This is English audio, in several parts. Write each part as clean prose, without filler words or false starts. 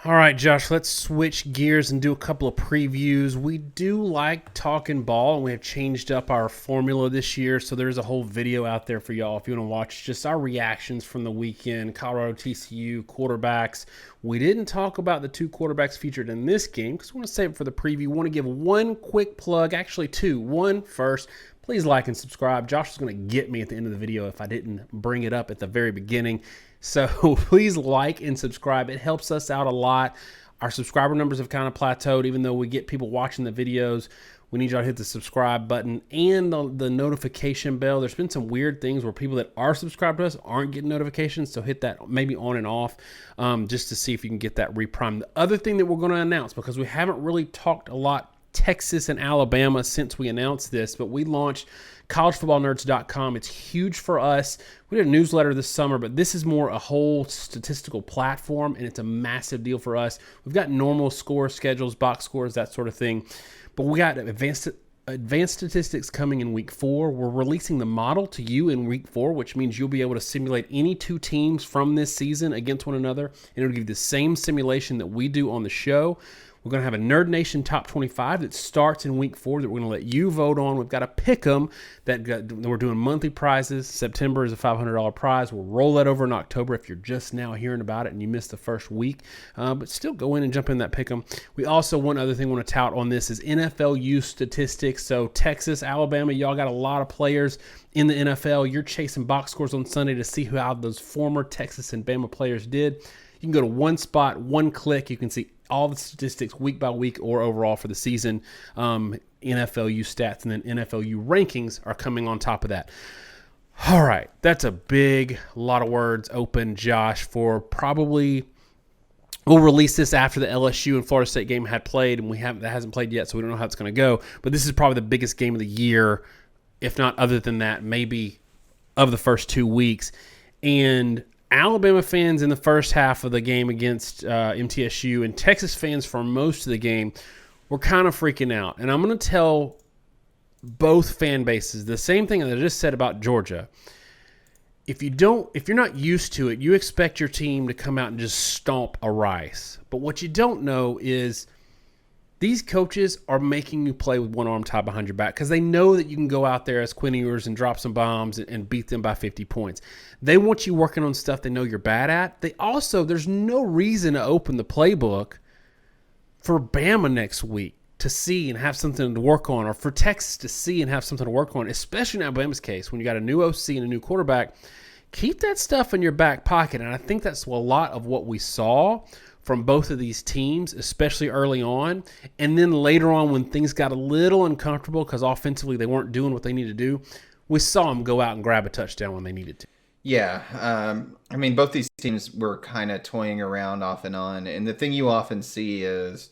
All right, Josh, let's switch gears and do a couple of previews. We do like talking ball, and we have changed up our formula this year, so there's a whole video out there for y'all if you want to watch just our reactions from the weekend, Colorado TCU quarterbacks. We didn't talk about the two quarterbacks featured in this game because we want to save it for the preview. We want to give one quick plug, actually two. One first, please like and subscribe. Josh is going to get me at the end of the video if I didn't bring it up at the very beginning. So please like and subscribe. It helps us out a lot. Our subscriber numbers have kind of plateaued, even though we get people watching the videos. We need y'all to hit the subscribe button and the notification bell. There's been some weird things where people that are subscribed to us aren't getting notifications, so hit that maybe on and off just to see if you can get that reprime. The other thing that we're going to announce, because we haven't really talked a lot Texas and Alabama since we announced this, but we launched collegefootballnerds.com. It's huge for us. We did a newsletter this summer, but this is more a whole statistical platform, and it's a massive deal for us. We've got normal score schedules, box scores, that sort of thing, but we got advanced statistics coming in week 4. We're releasing the model to you in week 4, which means you'll be able to simulate any two teams from this season against one another, and it'll give you the same simulation that we do on the show. We're going to have a Nerd Nation Top 25 that starts in week 4 that we're going to let you vote on. We've got a pick'em that we're doing monthly prizes. September is a $500 prize. We'll roll that over in October if you're just now hearing about it and you missed the first week. But still go in and jump in that pick'em. We also, one other thing I want to tout on this is NFL statistics. So Texas, Alabama, y'all got a lot of players in the NFL. You're chasing box scores on Sunday to see how those former Texas and Bama players did. You can go to one spot, one click. You can see all the statistics week by week or overall for the season. NFLU stats and then NFLU rankings are coming on top of that. All right, that's a lot of words open, Josh, for probably we'll release this after the LSU and Florida State game had played, and that hasn't played yet, so we don't know how it's going to go. But this is probably the biggest game of the year, if not other than that, maybe of the first 2 weeks. And Alabama fans in the first half of the game against MTSU and Texas fans for most of the game were kind of freaking out. And I'm going to tell both fan bases the same thing that I just said about Georgia. If you're not used to it, you expect your team to come out and just stomp a Rice. But what you don't know is these coaches are making you play with one arm tied behind your back because they know that you can go out there as Quinn Ewers and drop some bombs and beat them by 50 points. They want you working on stuff they know you're bad at. There's no reason to open the playbook for Bama next week to see and have something to work on, or for Texas to see and have something to work on, especially in Alabama's case when you got a new OC and a new quarterback. Keep that stuff in your back pocket, and I think that's a lot of what we saw from both of these teams, especially early on. And then later on when things got a little uncomfortable because offensively they weren't doing what they needed to do, we saw them go out and grab a touchdown when they needed to. Yeah. Both these teams were kind of toying around off and on. And the thing you often see is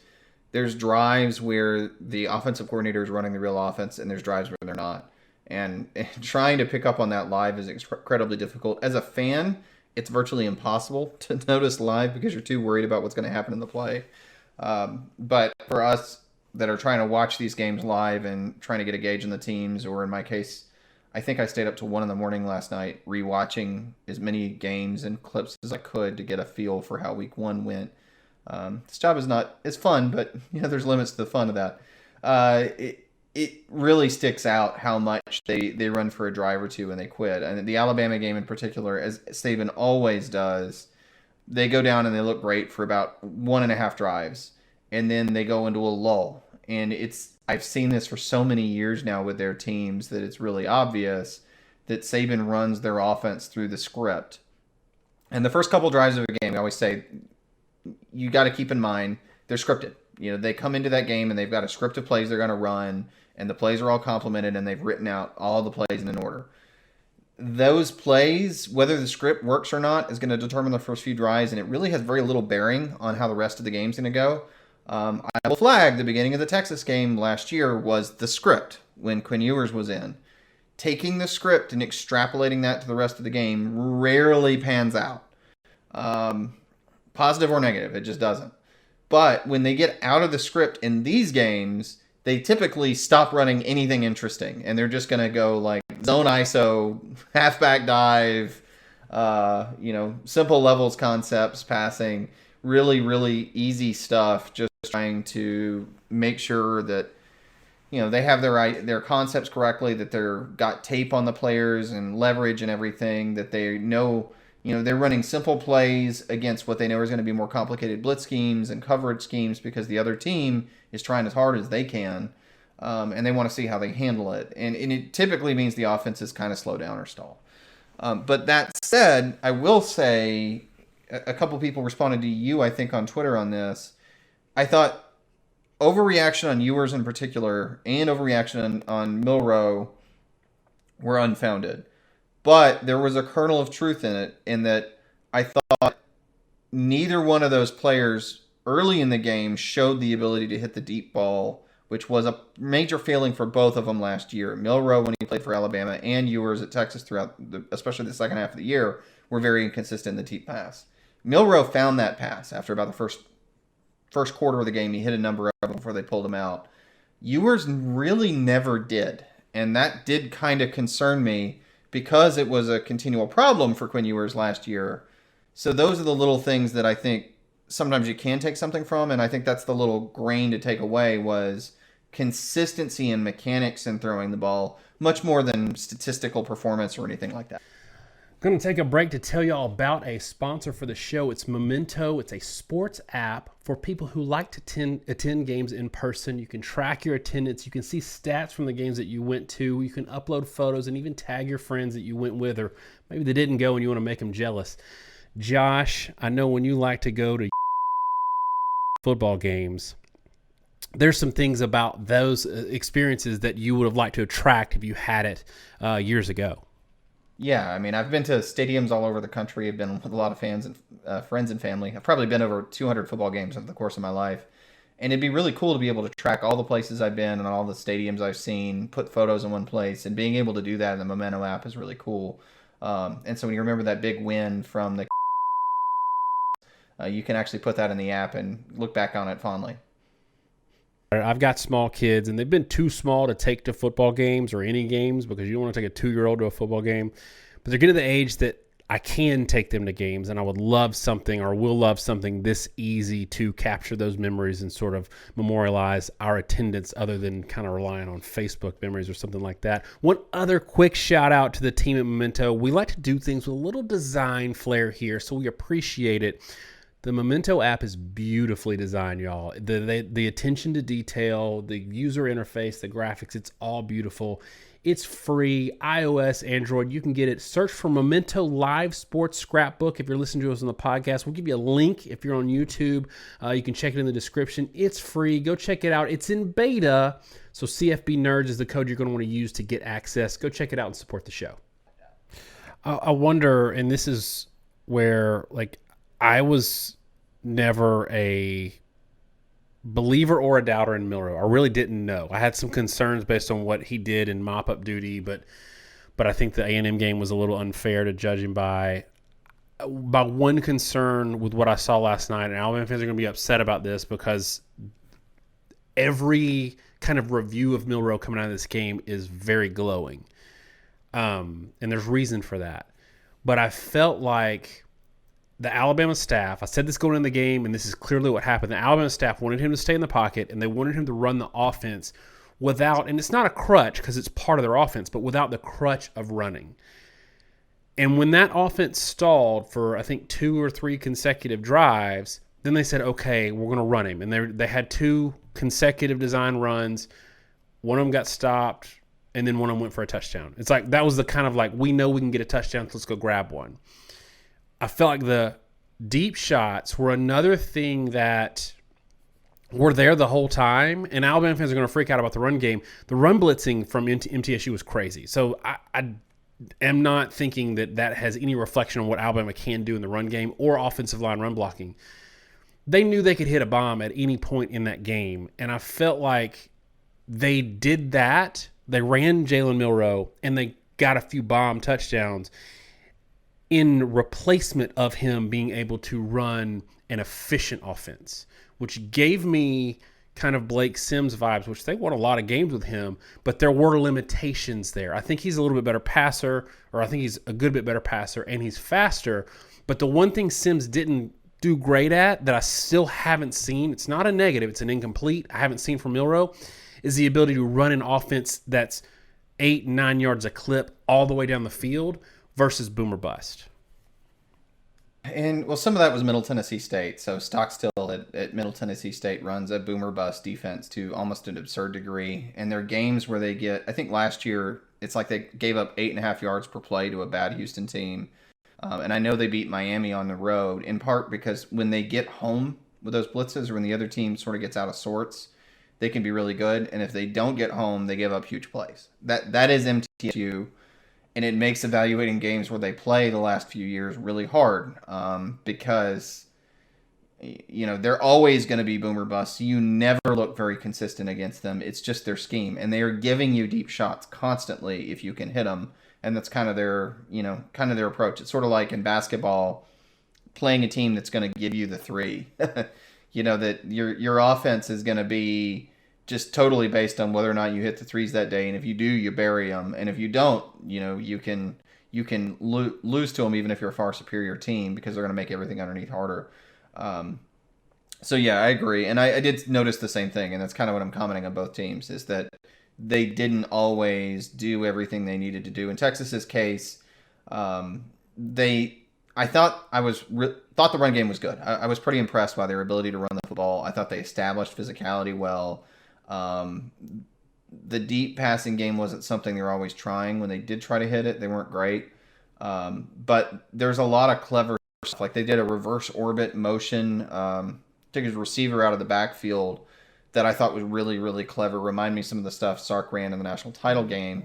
there's drives where the offensive coordinator is running the real offense and there's drives where they're not. And trying to pick up on that live is incredibly difficult. As a fan, it's virtually impossible to notice live because you're too worried about what's going to happen in the play. But for us that are trying to watch these games live and trying to get a gauge on the teams, or in my case, I think I stayed up till 1 a.m. last night rewatching as many games and clips as I could to get a feel for how week 1 went. This job it's fun, but there's limits to the fun of that. It really sticks out how much they run for a drive or two and they quit. And the Alabama game in particular, as Saban always does, they go down and they look great for about 1.5 drives, and then they go into a lull. And I've seen this for so many years now with their teams that it's really obvious that Saban runs their offense through the script. And the first couple drives of a game, I always say, you got to keep in mind they're scripted. They come into that game and they've got a script of plays they're going to run, and the plays are all complemented, and they've written out all the plays in an order. Those plays, whether the script works or not, is going to determine the first few drives, and it really has very little bearing on how the rest of the game's going to go. I will flag the beginning of the Texas game last year was the script when Quinn Ewers was in. Taking the script and extrapolating that to the rest of the game rarely pans out. Positive or negative, it just doesn't. But when they get out of the script in these games, they typically stop running anything interesting, and they're just going to go like zone ISO, halfback dive, simple levels concepts, passing, really, really easy stuff, just trying to make sure that they have their concepts correctly, that they're got tape on the players and leverage and everything, that they know, they're running simple plays against what they know is going to be more complicated blitz schemes and coverage schemes because the other team is trying as hard as they can, and they want to see how they handle it. And it typically means the offenses kind of slow down or stall. But that said, I will say a couple people responded to you, I think, on Twitter on this. I thought overreaction on Ewers in particular and overreaction on Milroe were unfounded. But there was a kernel of truth in it, in that I thought neither one of those players early in the game showed the ability to hit the deep ball, which was a major failing for both of them last year. Milroe, when he played for Alabama, and Ewers at Texas throughout, especially the second half of the year, were very inconsistent in the deep pass. Milroe found that pass after about the first quarter of the game. He hit a number of them before they pulled him out. Ewers really never did, and that did kind of concern me because it was a continual problem for Quinn Ewers last year. So those are the little things that I think sometimes you can take something from, and I think that's the little grain to take away, was consistency and mechanics in throwing the ball, much more than statistical performance or anything like that. Going to take a break to tell you all about a sponsor for the show. It's Momento. It's a sports app for people who like to attend games in person. You can track your attendance. You can see stats from the games that you went to. You can upload photos and even tag your friends that you went with, or maybe they didn't go and you want to make them jealous. Josh, I know when you like to go to football games, there's some things about those experiences that you would have liked to attract if you had it years ago. Yeah, I mean, I've been to stadiums all over the country. I've been with a lot of fans and friends and family. I've probably been over 200 football games over the course of my life. And it'd be really cool to be able to track all the places I've been and all the stadiums I've seen, put photos in one place, and being able to do that in the Momento app is really cool. And so when you remember that big win from the you can actually put that in the app and look back on it fondly. I've got small kids, and they've been too small to take to football games or any games because you don't want to take a 2-year-old to a football game. But they're getting to the age that I can take them to games, and I would love something, or will love something this easy to capture those memories and sort of memorialize our attendance, other than kind of relying on Facebook memories or something like that. One other quick shout out to the team at Momento. We like to do things with a little design flair here, so we appreciate it. The Momento app is beautifully designed, y'all. The attention to detail, the user interface, the graphics, it's all beautiful. It's free, iOS, Android. You can get it. Search for Momento Live Sports Scrapbook if you're listening to us on the podcast. We'll give you a link if you're on YouTube. You can check it in the description. It's free. Go check it out. It's in beta, so CFB Nerds is the code you're going to want to use to get access. Go check it out and support the show. I wonder, and this is where, I was never a believer or a doubter in Milroe. I really didn't know. I had some concerns based on what he did in mop-up duty, but I think the A&M game was a little unfair to judge him by. One concern with what I saw last night, and Alabama fans are going to be upset about this because every kind of review of Milroe coming out of this game is very glowing. And there's reason for that. But I felt like the Alabama staff, I said this going in the game, and this is clearly what happened. The Alabama staff wanted him to stay in the pocket, and they wanted him to run the offense without, and it's not a crutch because it's part of their offense, but without the crutch of running. And when that offense stalled for, I think, 2 or 3 consecutive drives, then they said, okay, we're going to run him. And they had 2 consecutive design runs. One of them got stopped, and then one of them went for a touchdown. It's like that was the kind of we know we can get a touchdown, so let's go grab one. I felt like the deep shots were another thing that were there the whole time, and Alabama fans are going to freak out about the run game. The run blitzing from MTSU was crazy. So I am not thinking that has any reflection on what Alabama can do in the run game or offensive line run blocking. They knew they could hit a bomb at any point in that game, and I felt like they did that. They ran Jalen Milroe, and they got a few bomb touchdowns in replacement of him being able to run an efficient offense, which gave me kind of Blake Sims vibes, which they won a lot of games with him, but there were limitations there. I think he's a little bit better passer, or I think he's a good bit better passer, and he's faster. But the one thing Sims didn't do great at that I still haven't seen. It's not a negative. It's an incomplete. I haven't seen from Milroe is the ability to run an offense that's 8-9 yards a clip all the way down the field versus boom or bust. And, well, some of that was Middle Tennessee State. So Stockstill at Middle Tennessee State runs a boomer bust defense to almost an absurd degree. And there are games where they get, I think last year, it's like they gave up 8.5 yards per play to a bad Houston team. And I know they beat Miami on the road, in part because when they get home with those blitzes or when the other team sort of gets out of sorts, they can be really good. And if they don't get home, they give up huge plays. That is MTSU. And it makes evaluating games where they play the last few years really hard because, they're always going to be boomer busts. You never look very consistent against them. It's just their scheme. And they are giving you deep shots constantly if you can hit them. And that's kind of their approach. It's sort of like in basketball, playing a team that's going to give you the three. That your offense is going to be just totally based on whether or not you hit the threes that day, and if you do, you bury them, and if you don't, you can lose to them even if you're a far superior team because they're going to make everything underneath harder. So yeah, I agree, and I did notice the same thing, and that's kind of what I'm commenting on both teams is that they didn't always do everything they needed to do. In Texas's case, I thought thought the run game was good. I was pretty impressed by their ability to run the football. I thought they established physicality well. The deep passing game wasn't something they were always trying. When they did try to hit it, they weren't great. But there's a lot of clever stuff. Like they did a reverse orbit motion, took his receiver out of the backfield that I thought was really, really clever. Remind me some of the stuff Sark ran in the national title game,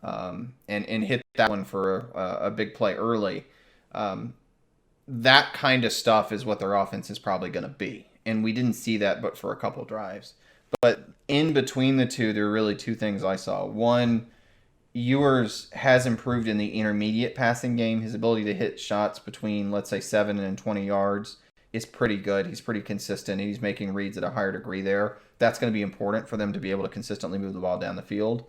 and hit that one for a big play early. That kind of stuff is what their offense is probably going to be. And we didn't see that but for a couple drives. But in between the two, there are really two things I saw. One, Ewers has improved in the intermediate passing game. His ability to hit shots between, let's say, 7 and 20 yards is pretty good. He's pretty consistent. He's making reads at a higher degree there. That's going to be important for them to be able to consistently move the ball down the field.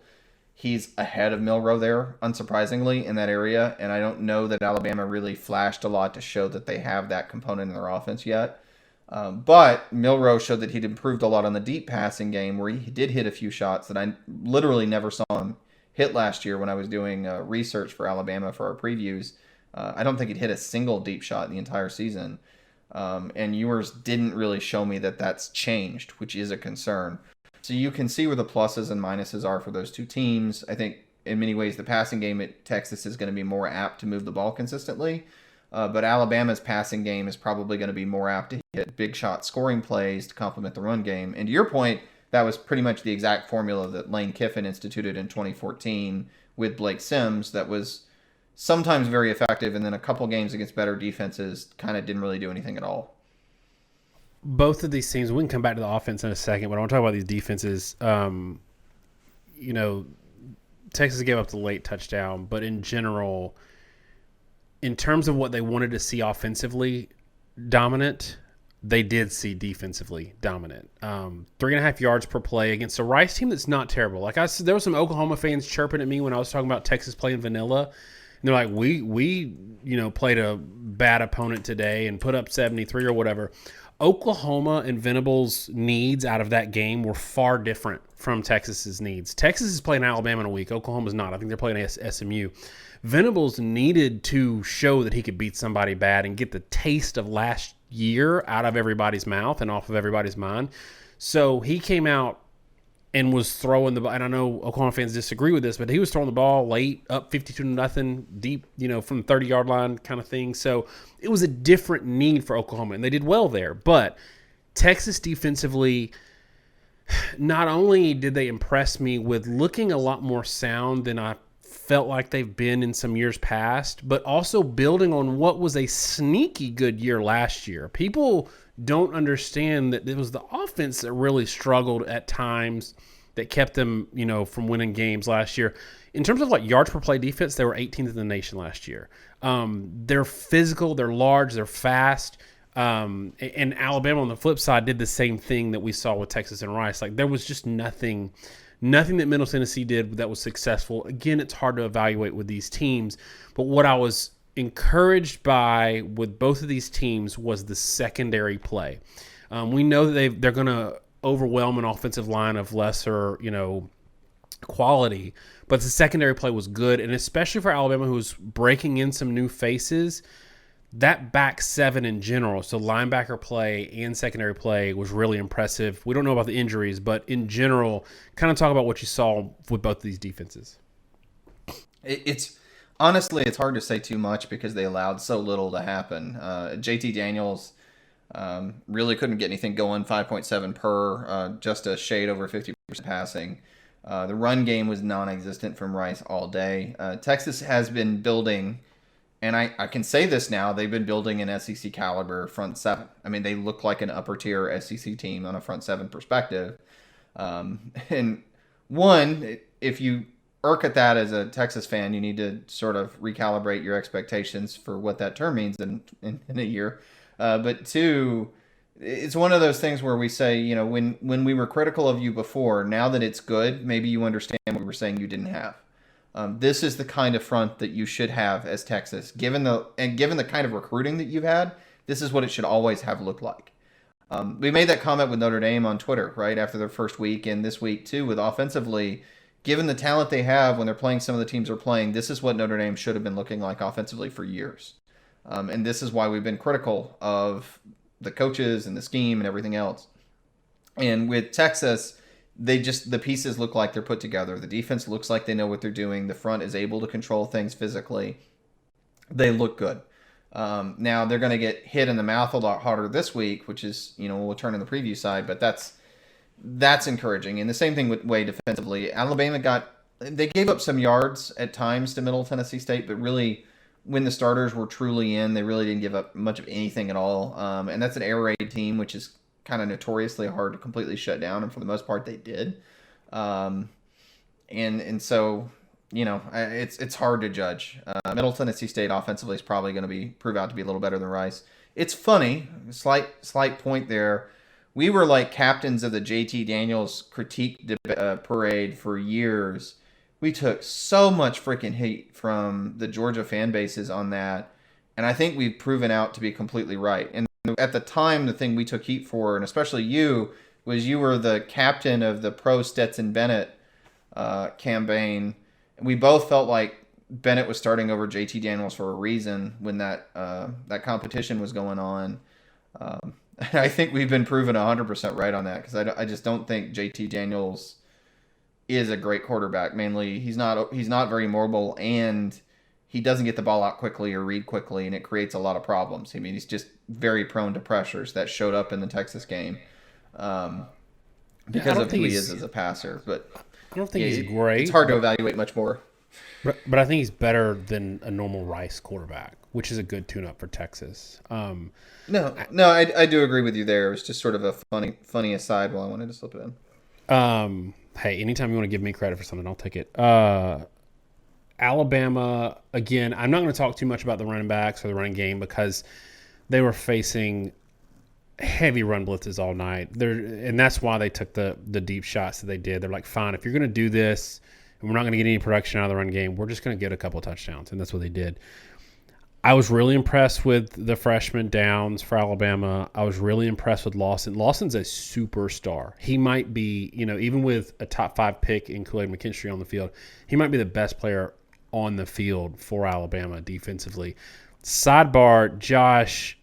He's ahead of Milroe there, unsurprisingly, in that area. And I don't know that Alabama really flashed a lot to show that they have that component in their offense yet. But Milroe showed that he'd improved a lot on the deep passing game where he did hit a few shots that I literally never saw him hit last year when I was doing research for Alabama for our previews. I don't think he'd hit a single deep shot in the entire season. And Ewers didn't really show me that that's changed, which is a concern. So you can see where the pluses and minuses are for those two teams. I think in many ways the passing game at Texas is going to be more apt to move the ball consistently. But Alabama's passing game is probably going to be more apt to hit big shot scoring plays to complement the run game. And to your point, that was pretty much the exact formula that Lane Kiffin instituted in 2014 with Blake Sims that was sometimes very effective, and then a couple games against better defenses kind of didn't really do anything at all. Both of these teams, we can come back to the offense in a second, but I want to talk about these defenses. Texas gave up the late touchdown, but in general, in terms of what they wanted to see offensively dominant, they did see defensively dominant. 3.5 yards per play against a Rice team that's not terrible. Like I said, there were some Oklahoma fans chirping at me when I was talking about Texas playing vanilla. And they're like, we played a bad opponent today and put up 73 or whatever. Oklahoma and Venables' needs out of that game were far different from Texas's needs. Texas is playing Alabama in a week. Oklahoma's not. I think they're playing SMU. Venables needed to show that he could beat somebody bad and get the taste of last year out of everybody's mouth and off of everybody's mind. So he came out and was throwing the ball. And I know Oklahoma fans disagree with this, but he was throwing the ball late, up 52-0, deep, from the 30-yard line kind of thing. So it was a different need for Oklahoma, and they did well there. But Texas defensively, not only did they impress me with looking a lot more sound than I felt like they've been in some years past, but also building on what was a sneaky good year last year. People don't understand that it was the offense that really struggled at times that kept them, from winning games last year. In terms of yards per play defense, they were 18th in the nation last year. They're physical, they're large, they're fast. And Alabama on the flip side did the same thing that we saw with Texas and Rice. There was just nothing that Middle Tennessee did that was successful. Again, it's hard to evaluate with these teams, but what I was encouraged by with both of these teams was the secondary play. We know that they're going to overwhelm an offensive line of lesser, quality, but the secondary play was good, and especially for Alabama, who was breaking in some new faces. That back seven in general, so linebacker play and secondary play, was really impressive. We don't know about the injuries, but in general, kind of talk about what you saw with both of these defenses. It's honestly, it's hard to say too much because they allowed so little to happen. JT Daniels really couldn't get anything going, 5.7 per, just a shade over 50% passing. The run game was non-existent from Rice all day. Texas has been building, and I can say this now, they've been building an SEC caliber front seven. I mean, they look like an upper tier SEC team on a front seven perspective. And one, if you irk at that as a Texas fan, you need to sort of recalibrate your expectations for what that term means in a year. But two, it's one of those things where we say, when we were critical of you before, now that it's good, maybe you understand what we were saying you didn't have. This is the kind of front that you should have as Texas, given the kind of recruiting that you've had. This is what it should always have looked like. We made that comment with Notre Dame on Twitter right after their first week, and this week too, with offensively, given the talent they have when they're playing some of the teams they're playing, this is what Notre Dame should have been looking like offensively for years. And this is why we've been critical of the coaches and the scheme and everything else. And with Texas, the pieces look like they're put together. The defense looks like they know what they're doing. The front is able to control things physically. They look good. Now they're going to get hit in the mouth a lot harder this week, which is, we'll turn to the preview side, but that's encouraging. And the same thing with Way defensively. Alabama they gave up some yards at times to Middle Tennessee State, but really when the starters were truly in, they really didn't give up much of anything at all. And that's an air raid team, which is kind of notoriously hard to completely shut down, and for the most part they did. And so, it's hard to judge. Middle Tennessee State offensively is probably going to prove out to be a little better than Rice. It's funny, slight point there. We were like captains of the JT Daniels critique parade for years. We took so much freaking hate from the Georgia fan bases on that, and I think we've proven out to be completely right. And at the time, the thing we took heat for, and especially you, was you were the captain of the pro Stetson Bennett campaign. And we both felt like Bennett was starting over JT Daniels for a reason when that competition was going on. And I think we've been proven 100% right on that, because I just don't think JT Daniels is a great quarterback. Mainly, he's not very mobile, and he doesn't get the ball out quickly or read quickly, and it creates a lot of problems. I mean, he's just very prone to pressures that showed up in the Texas game because of who he is as a passer. But I don't think he's great. It's hard to evaluate much more. But I think he's better than a normal Rice quarterback, which is a good tune-up for Texas. No, I do agree with you there. It was just sort of a funny aside while I wanted to slip it in. Hey, anytime you want to give me credit for something, I'll take it. Alabama, again, I'm not going to talk too much about the running backs or the running game because they were facing heavy run blitzes all night. And that's why they took the deep shots that they did. They're like, fine, if you're going to do this and we're not going to get any production out of the run game, we're just going to get a couple of touchdowns. And that's what they did. I was really impressed with the freshman Downs for Alabama. I was really impressed with Lawson. Lawson's a superstar. He might be, even with a top 5 pick in Kool-Aid McKinstry on the field, he might be the best player on the field for Alabama defensively. Sidebar, Josh,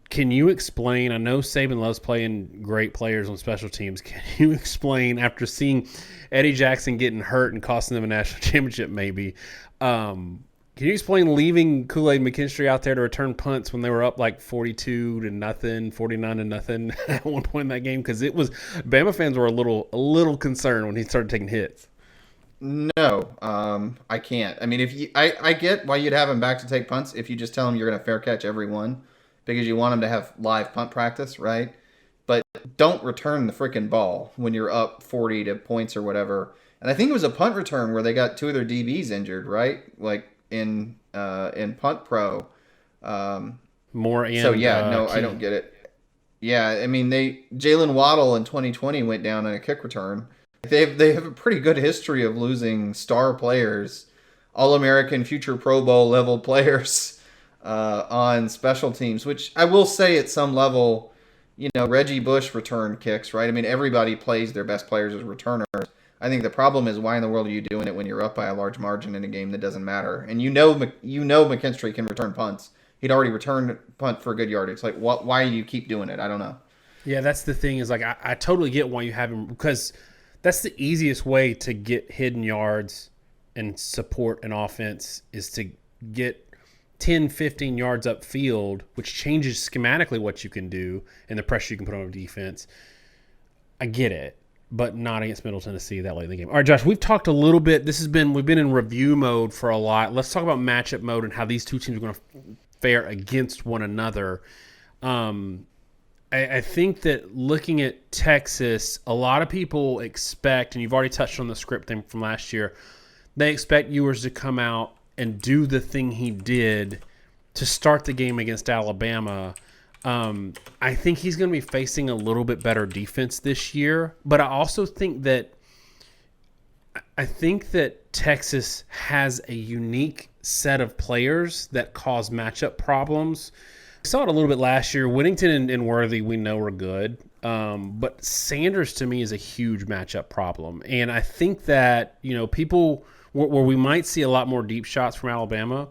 can you explain? I know Saban loves playing great players on special teams. Can you explain, after seeing Eddie Jackson getting hurt and costing them a national championship maybe, can you explain leaving Kool-Aid McKinstry out there to return punts when they were up like 42-0, 49-0 at one point in that game? Because Bama fans were a little concerned when he started taking hits. No, I can't. I mean, I get why you'd have him back to take punts if you just tell him you're going to fair catch every one, because you want him to have live punt practice, right? But don't return the freaking ball when you're up 40 to points or whatever. And I think it was a punt return where they got 2 of their DBs injured, right? Like in punt pro. More and so yeah, no, I don't get it. Yeah, I mean, Jalen Waddle in 2020 went down in a kick return. They have a pretty good history of losing star players, All-American, future Pro Bowl level players on special teams, which I will say at some level, Reggie Bush returned kicks, right? I mean, everybody plays their best players as returners. I think the problem is why in the world are you doing it when you're up by a large margin in a game that doesn't matter? And McKinstry can return punts. He'd already returned a punt for a good yardage. It's like, why do you keep doing it? I don't know. Yeah, that's the thing is like I totally get why you have him, because that's the easiest way to get hidden yards and support an offense is to get 10, 15 yards upfield, which changes schematically what you can do and the pressure you can put on a defense. I get it, but not against Middle Tennessee that late in the game. All right, Josh, we've talked a little bit. We've been in review mode for a lot. Let's talk about matchup mode and how these two teams are going to fare against one another. I think that looking at Texas, a lot of people expect, and you've already touched on the script thing from last year, they expect Ewers to come out and do the thing he did to start the game against Alabama. I think he's going to be facing a little bit better defense this year, but I also think that Texas has a unique set of players that cause matchup problems. We saw it a little bit last year. Whittington and Worthy we know are good, but Sanders to me is a huge matchup problem. And I think that, people where we might see a lot more deep shots from Alabama,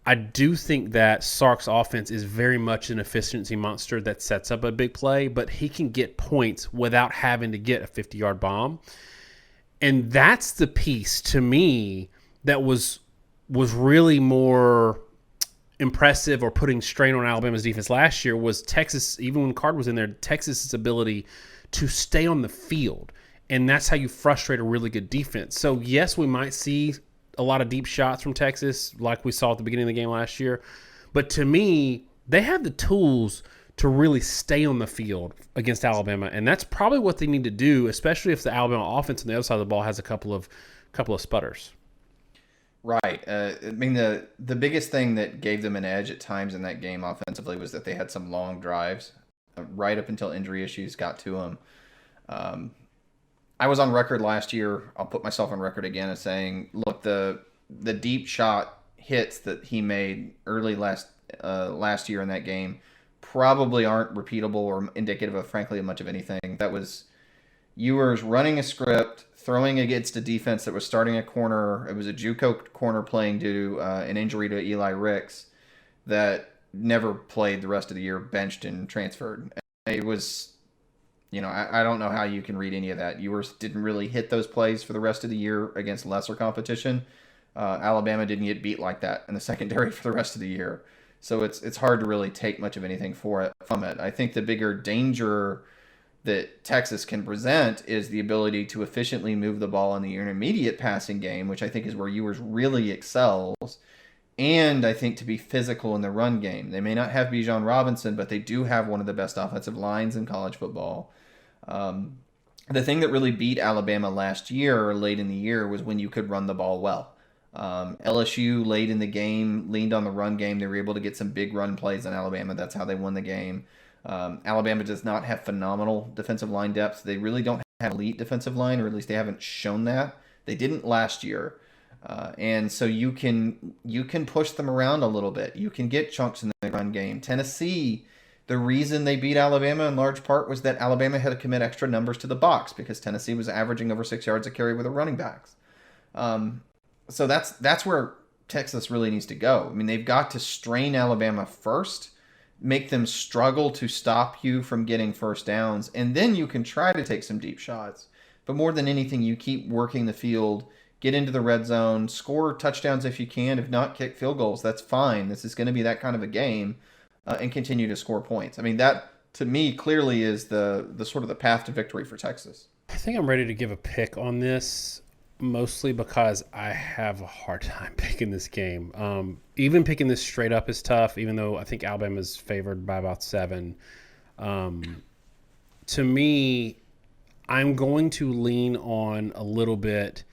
I do think that Sark's offense is very much an efficiency monster that sets up a big play, but he can get points without having to get a 50-yard bomb. And that's the piece to me that was really more impressive or putting strain on Alabama's defense last year was Texas, even when Card was in there, Texas's ability to stay on the field. And that's how you frustrate a really good defense. So, yes, we might see a lot of deep shots from Texas like we saw at the beginning of the game last year. But to me, they have the tools to really stay on the field against Alabama. And that's probably what they need to do, especially if the Alabama offense on the other side of the ball has a couple of sputters. Right. I mean, the biggest thing that gave them an edge at times in that game offensively was that they had some long drives right up until injury issues got to them. I was on record last year. I'll put myself on record again as saying, look, the deep shot hits that he made early last year in that game probably aren't repeatable or indicative of, frankly, much of anything. That was Ewers running a script, throwing against a defense that was starting a corner. It was a JUCO corner playing due to an injury to Eli Ricks that never played the rest of the year, benched and transferred. It was, I don't know how you can read any of that. Ewers didn't really hit those plays for the rest of the year against lesser competition. Alabama didn't get beat like that in the secondary for the rest of the year. So it's hard to really take much of anything from it. I think the bigger danger that Texas can present is the ability to efficiently move the ball in the intermediate passing game, which I think is where Ewers really excels, and I think to be physical in the run game. They may not have Bijan Robinson, but they do have one of the best offensive lines in college football. The thing that really beat Alabama last year or late in the year was when you could run the ball well. LSU late in the game leaned on the run game. They were able to get some big run plays on Alabama. That's how they won the game. Alabama does not have phenomenal defensive line depth. They really don't have elite defensive line, or at least they haven't shown that. They didn't last year. And so you can push them around a little bit. You can get chunks in the run game. Tennessee, the reason they beat Alabama in large part was that Alabama had to commit extra numbers to the box because Tennessee was averaging over 6 yards a carry with their running backs. So that's where Texas really needs to go. I mean, they've got to strain Alabama first, make them struggle to stop you from getting first downs, and then you can try to take some deep shots. But more than anything, you keep working the field, get into the red zone, score touchdowns if you can, if not kick field goals. That's fine. This is going to be that kind of a game, and continue to score points. I mean, that to me clearly is the sort of the path to victory for Texas. I think I'm ready to give a pick on this, mostly because I have a hard time picking this game. Even picking this straight up is tough, even though I think Alabama's favored by about 7. To me, I'm going to lean on a little bit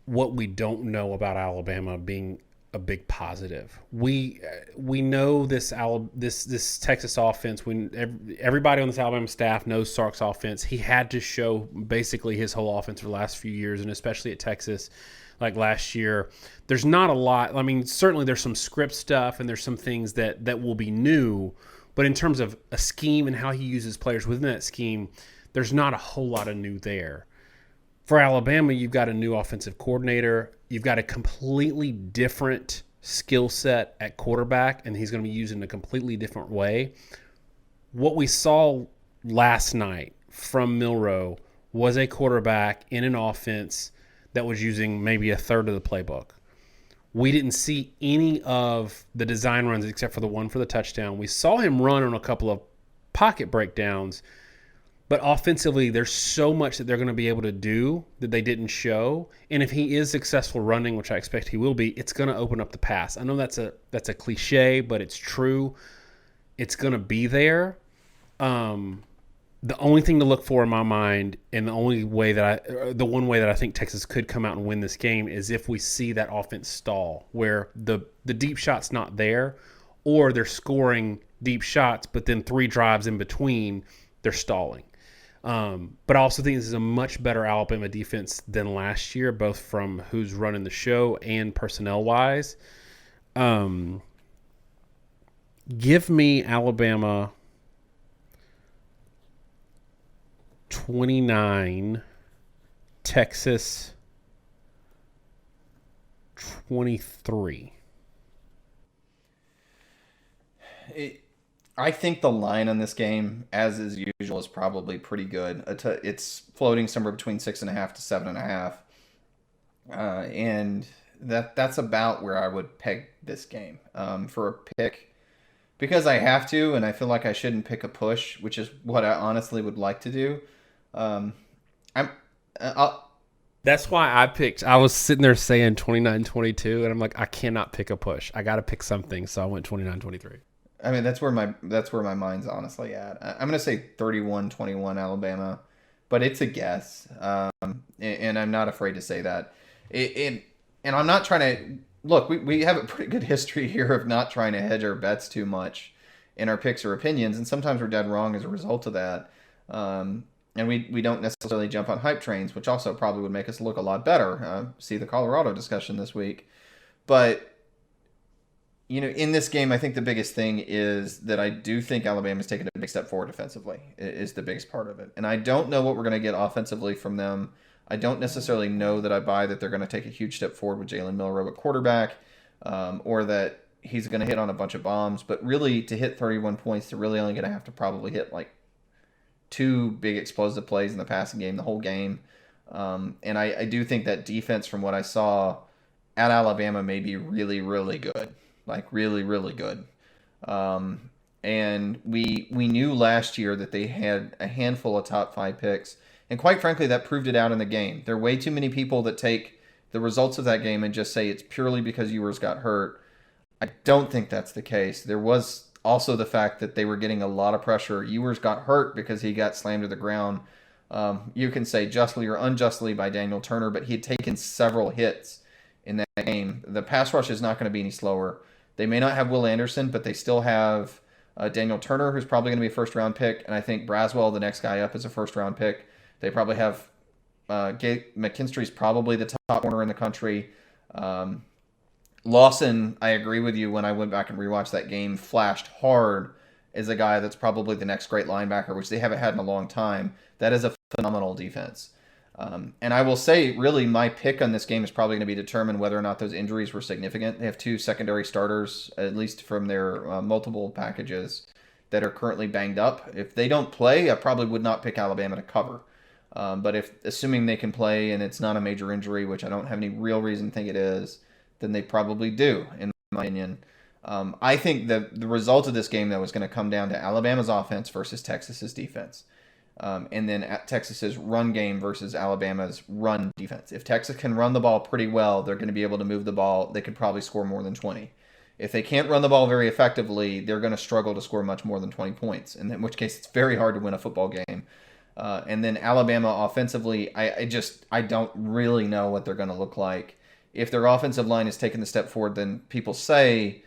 what we don't know about Alabama being a big positive. We know this Texas offense. When everybody on this Alabama staff knows Sark's offense, he had to show basically his whole offense for the last few years, and especially at Texas, like last year. There's not a lot. I mean, certainly there's some script stuff and there's some things that will be new, but in terms of a scheme and how he uses players within that scheme, there's not a whole lot of new there. For Alabama, you've got a new offensive coordinator. You've got a completely different skill set at quarterback, and he's going to be used in a completely different way. What we saw last night from Milroe was a quarterback in an offense that was using maybe a third of the playbook. We didn't see any of the design runs except for the one for the touchdown. We saw him run on a couple of pocket breakdowns, but offensively, there's so much that they're going to be able to do that they didn't show. And if he is successful running, which I expect he will be, it's going to open up the pass. I know that's a cliche, but it's true. It's going to be there. The only thing to look for in my mind, and the one way that I think Texas could come out and win this game is if we see that offense stall, where the deep shot's not there, or they're scoring deep shots, but then 3 drives in between, they're stalling. But I also think this is a much better Alabama defense than last year, both from who's running the show and personnel-wise. Give me Alabama 29, Texas 23. I think the line on this game, as is usual, is probably pretty good. It's floating somewhere between 6.5 to 7.5, and that's about where I would peg this game for a pick, because I have to, and I feel like I shouldn't pick a push, which is what I honestly would like to do. That's why I was sitting there saying 29-22, and I'm like, I cannot pick a push. I got to pick something, so I went 29-23. I mean, that's where my mind's honestly at. I'm going to say 31-21 Alabama, but it's a guess, and I'm not afraid to say that. And I'm not trying to look. We have a pretty good history here of not trying to hedge our bets too much in our picks or opinions, and sometimes we're dead wrong as a result of that. And we don't necessarily jump on hype trains, which also probably would make us look a lot better. See the Colorado discussion this week, but. In this game, I think the biggest thing is that I do think Alabama's taken a big step forward defensively is the biggest part of it. And I don't know what we're going to get offensively from them. I don't necessarily know that I buy that they're going to take a huge step forward with Jalen Milroe at quarterback, or that he's going to hit on a bunch of bombs. But really, to hit 31 points, they're really only going to have to probably hit like 2 big explosive plays in the passing game the whole game. And I do think that defense, from what I saw at Alabama, may be really, really good. Like really, really good. And we knew last year that they had a handful of top 5 picks. And quite frankly, that proved it out in the game. There are way too many people that take the results of that game and just say it's purely because Ewers got hurt. I don't think that's the case. There was also the fact that they were getting a lot of pressure. Ewers got hurt because he got slammed to the ground. You can say justly or unjustly by Daniel Turner, but he had taken several hits in that game. The pass rush is not going to be any slower. They may not have Will Anderson, but they still have Daniel Turner, who's probably going to be a first-round pick, and I think Braswell, the next guy up, is a first-round pick. They probably have McKinstry's probably the top corner in the country. Lawson, I agree with you, when I went back and rewatched that game, flashed hard as a guy that's probably the next great linebacker, which they haven't had in a long time. That is a phenomenal defense. And I will say, really, my pick on this game is probably going to be determined whether or not those injuries were significant. They have 2 secondary starters, at least from their multiple packages, that are currently banged up. If they don't play, I probably would not pick Alabama to cover. But assuming they can play and it's not a major injury, which I don't have any real reason to think it is, then they probably do, in my opinion. I think the result of this game, though, is going to come down to Alabama's offense versus Texas's defense. And then at Texas's run game versus Alabama's run defense. If Texas can run the ball pretty well, they're going to be able to move the ball. They could probably score more than 20. If they can't run the ball very effectively, they're going to struggle to score much more than 20 points, in which case it's very hard to win a football game. And then Alabama offensively, I don't really know what they're going to look like. if their offensive line has taken the step forward, then people say,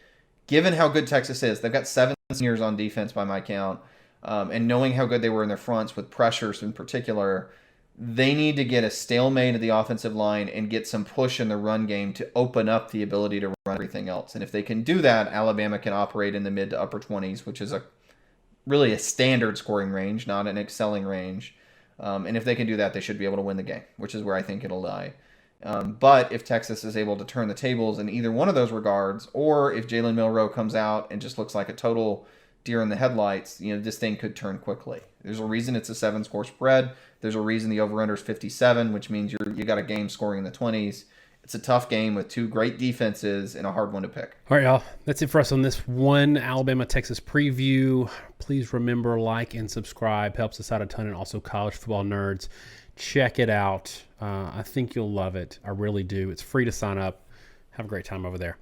given how good Texas is, they've got 7 seniors on defense by my count, and knowing how good they were in their fronts with pressures in particular, they need to get a stalemate of the offensive line and get some push in the run game to open up the ability to run everything else. And if they can do that, Alabama can operate in the mid to upper 20s, which is really a standard scoring range, not an excelling range. And if they can do that, they should be able to win the game, which is where I think it'll lie. But if Texas is able to turn the tables in either one of those regards, or if Jalen Milroe comes out and just looks like a total deer in the headlights, this thing could turn quickly. There's a reason it's a 7-score spread. There's a reason the over-under is 57, which means you got a game scoring in the 20s. It's a tough game with 2 great defenses and a hard one to pick. All right, y'all. That's it for us on this one Alabama-Texas preview. Please remember, like and subscribe. Helps us out a ton, and also college football nerds. Check it out. I think you'll love it. I really do. It's free to sign up. Have a great time over there.